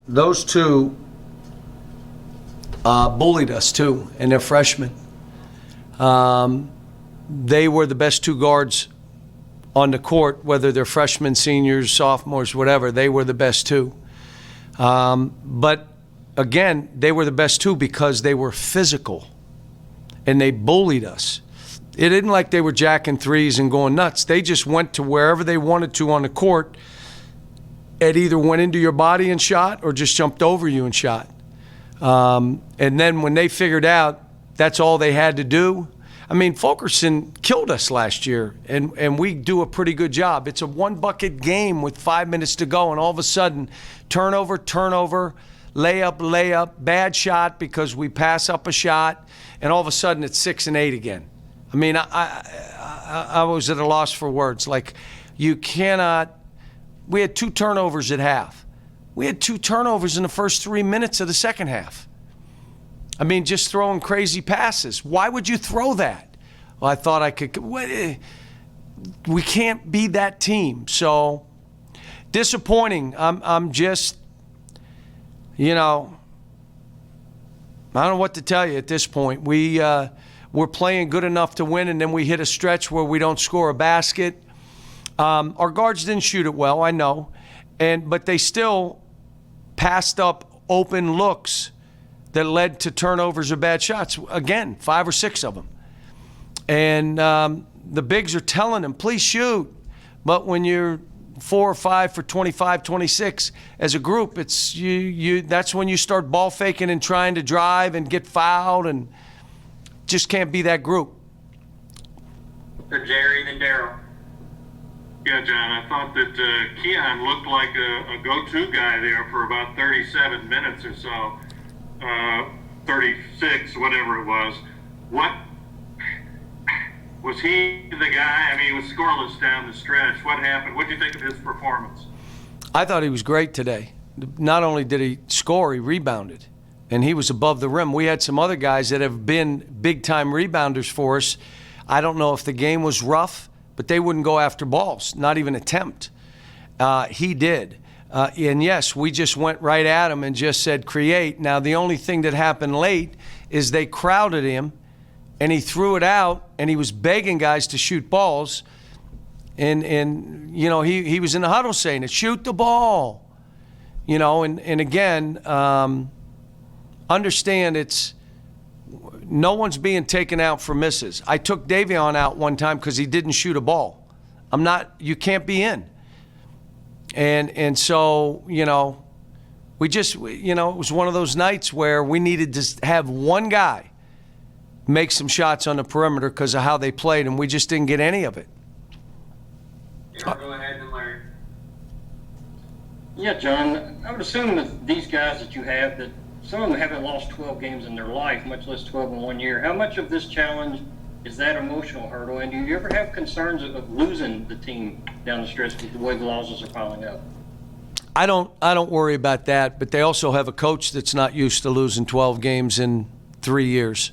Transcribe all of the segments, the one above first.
Those two bullied us too, and they're freshmen. They were the best two guards on the court, whether they're freshmen, seniors, sophomores, whatever. They were the best two. But again, they were the best two because they were physical, and they bullied us. It isn't like they were jacking threes and going nuts. They just went to wherever they wanted to on the court. It either went into your body and shot or just jumped over you and shot. And then when they figured out that's all they had to do, I mean, Fulkerson killed us last year, and we do a pretty good job. It's a one-bucket game with 5 minutes to go, and all of a sudden, turnover, layup, bad shot because we pass up a shot, and all of a sudden it's 6 and 8 again. I mean, I was at a loss for words. Like, you cannot – we had 2 turnovers at half. We had 2 turnovers in the first 3 minutes of the second half. I mean, just throwing crazy passes. Why would you throw that? Well, I thought I could. We can't be that team. So disappointing. I'm just, I don't know what to tell you at this point. We're playing good enough to win, and then we hit a stretch where we don't score a basket. Our guards didn't shoot it well, I know, but they still passed up open looks that led to turnovers or bad shots. Again, 5 or 6 of them. And the bigs are telling them, please shoot. But when you're 4 or 5 for 25, 26, as a group, it's that's when you start ball faking and trying to drive and get fouled, and just can't be that group. Jerry, then Daryl. Yeah, John, I thought that Kion looked like a go-to guy there for about 37 minutes or so. 36, whatever it was. What was he the guy? I mean, he was scoreless down the stretch. What happened? What did you think of his performance? I thought he was great today. Not only did he score, he rebounded, and he was above the rim. We had some other guys that have been big-time rebounders for us. I don't know if the game was rough, but they wouldn't go after balls, not even attempt. He did. And yes, we just went right at him and just said, create. Now, the only thing that happened late is they crowded him, and he threw it out, and he was begging guys to shoot balls. And he was in the huddle saying it, shoot the ball. And again, understand it's no one's being taken out for misses. I took Davion out one time because he didn't shoot a ball. You can't be in. And so, we just, it was one of those nights where we needed to have one guy make some shots on the perimeter because of how they played, and we just didn't get any of it. Go ahead, and Larry. Yeah, John, I would assume that these guys that you have, that some of them haven't lost 12 games in their life, much less 12 in 1 year. How much of this challenge is that emotional hurdle, and do you ever have concerns of losing the team down the stretch with the way the losses are piling up? I don't worry about that, but they also have a coach that's not used to losing 12 games in 3 years.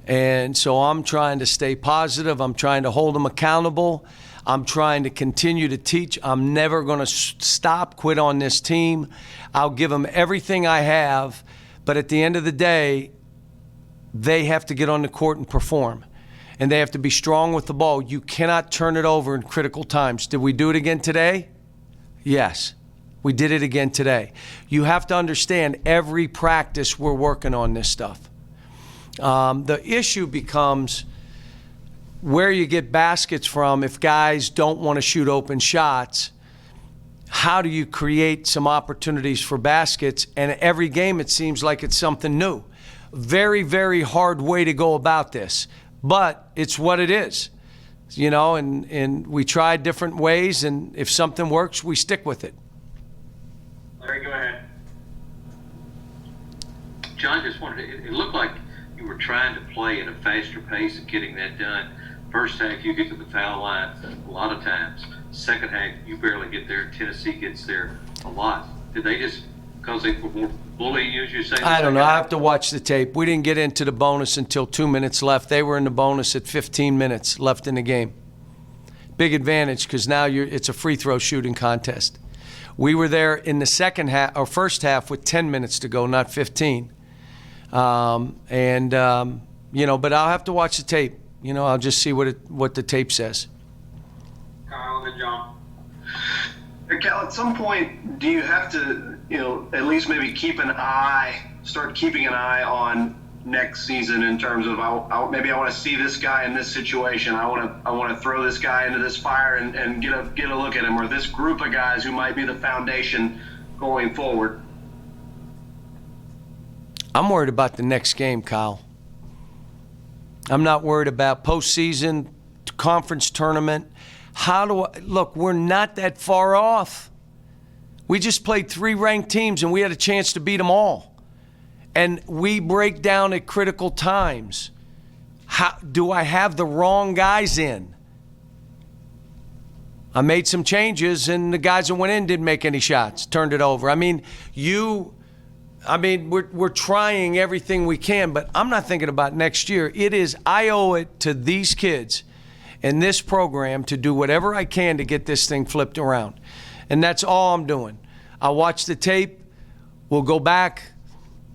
And so I'm trying to stay positive. I'm trying to hold them accountable. I'm trying to continue to teach. I'm never going to quit on this team. I'll give them everything I have, but at the end of the day, they have to get on the court and perform. And they have to be strong with the ball. You cannot turn it over in critical times. Did we do it again today? Yes, we did it again today. You have to understand, every practice we're working on this stuff. The issue becomes where you get baskets from. If guys don't want to shoot open shots, how do you create some opportunities for baskets? And every game it seems like it's something new. Very, very hard way to go about this. But it's what it is, and we tried different ways, and if something works, we stick with it. Larry, go ahead. John, just it looked like you were trying to play at a faster pace of getting that done. First half, you get to the foul line a lot of times. Second half, you barely get there. Tennessee gets there a lot. Did they just, because they were more bullying you, as you say? I don't know. I have to watch the tape. We didn't get into the bonus until 2 minutes left. They were in the bonus at 15 minutes left in the game. Big advantage because now it's a free throw shooting contest. We were there in the second half or first half with 10 minutes to go, not 15. But I'll have to watch the tape. I'll just see what the tape says. Kyle and then John. Hey, Cal, at some point, do you have to, at least maybe start keeping an eye on next season in terms of maybe I want to see this guy in this situation. I want to throw this guy into this fire and get a look at him, or this group of guys who might be the foundation going forward. I'm worried about the next game, Kyle. I'm not worried about postseason, conference tournament. Look, we're not that far off. We just played 3 ranked teams and we had a chance to beat them all. And we break down at critical times. Do I have the wrong guys in? I made some changes and the guys that went in didn't make any shots, turned it over. We're trying everything we can, but I'm not thinking about next year. I owe it to these kids and this program to do whatever I can to get this thing flipped around. And that's all I'm doing. I'll watch the tape. We'll go back.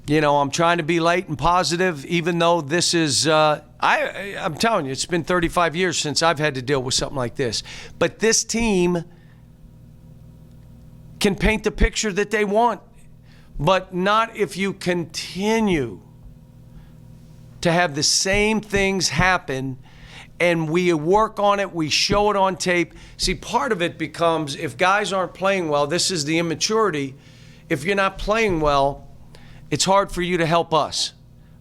I'm trying to be late and positive, even though this is, I'm telling you, it's been 35 years since I've had to deal with something like this. But this team can paint the picture that they want, but not if you continue to have the same things happen and we work on it, we show it on tape. See, part of it becomes if guys aren't playing well, this is the immaturity. If you're not playing well, it's hard for you to help us.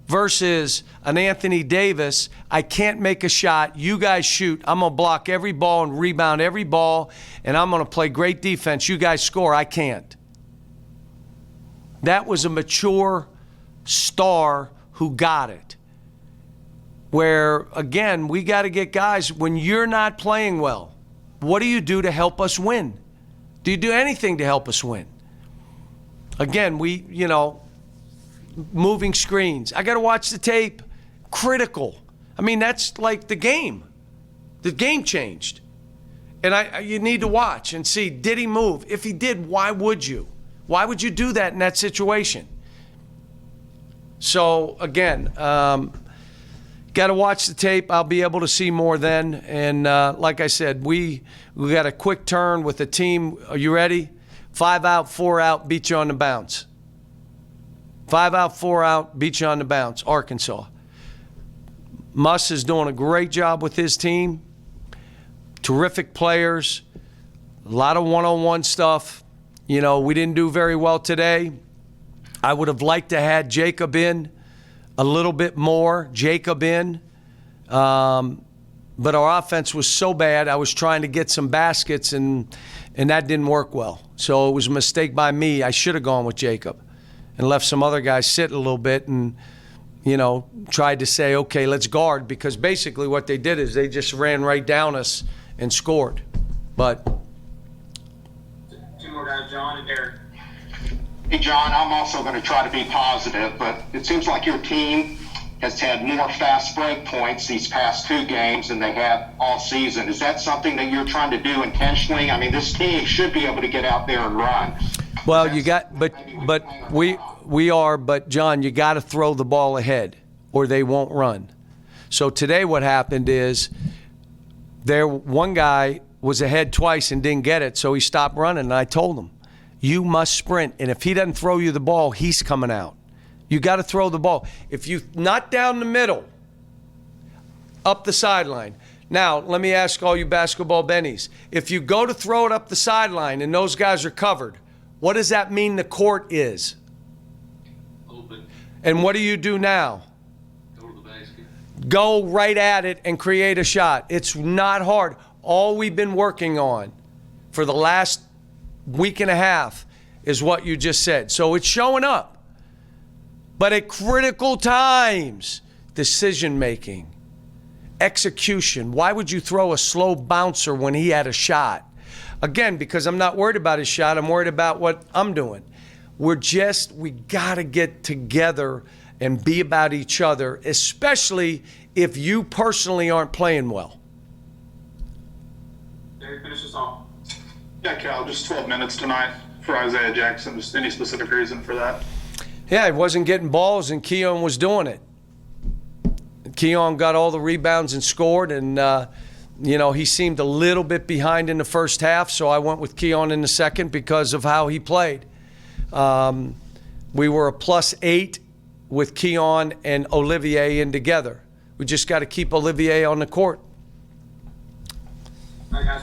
Versus an Anthony Davis, I can't make a shot. You guys shoot. I'm going to block every ball and rebound every ball, and I'm going to play great defense. You guys score. I can't. That was a mature star who got it. Where, again, we got to get guys, when you're not playing well, what do you do to help us win? Do you do anything to help us win? Again, moving screens. I got to watch the tape. Critical. That's like the game. The game changed. And you need to watch and see, did he move? If he did, why would you? Why would you do that in that situation? So, again, got to watch the tape. I'll be able to see more then. And like I said, we got a quick turn with the team. Are you ready? 5 out, 4 out, beat you on the bounce. 5 out, 4 out, beat you on the bounce, Arkansas. Muss is doing a great job with his team. Terrific players. A lot of one-on-one stuff. We didn't do very well today. I would have liked to have Jacob in a little bit more. But our offense was so bad. I was trying to get some baskets, and that didn't work well. So it was a mistake by me. I should have gone with Jacob and left some other guys sit a little bit and, tried to say, okay, let's guard, because basically what they did is they just ran right down us and scored. But 2 more guys, John and Derek. Hey, John, I'm also going to try to be positive, but it seems like your team has had more fast break points these past 2 games than they have all season. Is that something that you're trying to do intentionally? This team should be able to get out there and run. Well, we are, but John, you got to throw the ball ahead or they won't run. So today what happened is one guy was ahead twice and didn't get it, so he stopped running, and I told him, you must sprint, and if he doesn't throw you the ball, he's coming out. You got to throw the ball. If you not down the middle, up the sideline. Now, let me ask all you basketball bennies. If you go to throw it up the sideline and those guys are covered, what does that mean the court is? Open. And what do you do now? Go to the basket. Go right at it and create a shot. It's not hard. All we've been working on for the last week and a half is what you just said. So it's showing up. But at critical times, decision-making, execution. Why would you throw a slow bouncer when he had a shot? Again, because I'm not worried about his shot. I'm worried about what I'm doing. We got to get together and be about each other, especially if you personally aren't playing well. Derek, finish us off. Yeah, Cal, just 12 minutes tonight. for Isaiah Jackson? Just any specific reason for that? Yeah, he wasn't getting balls, and Kion was doing it. Kion got all the rebounds and scored, and he seemed a little bit behind in the first half, so I went with Kion in the second because of how he played. We were a +8 with Kion and Olivier in together. We just got to keep Olivier on the court. All right, guys.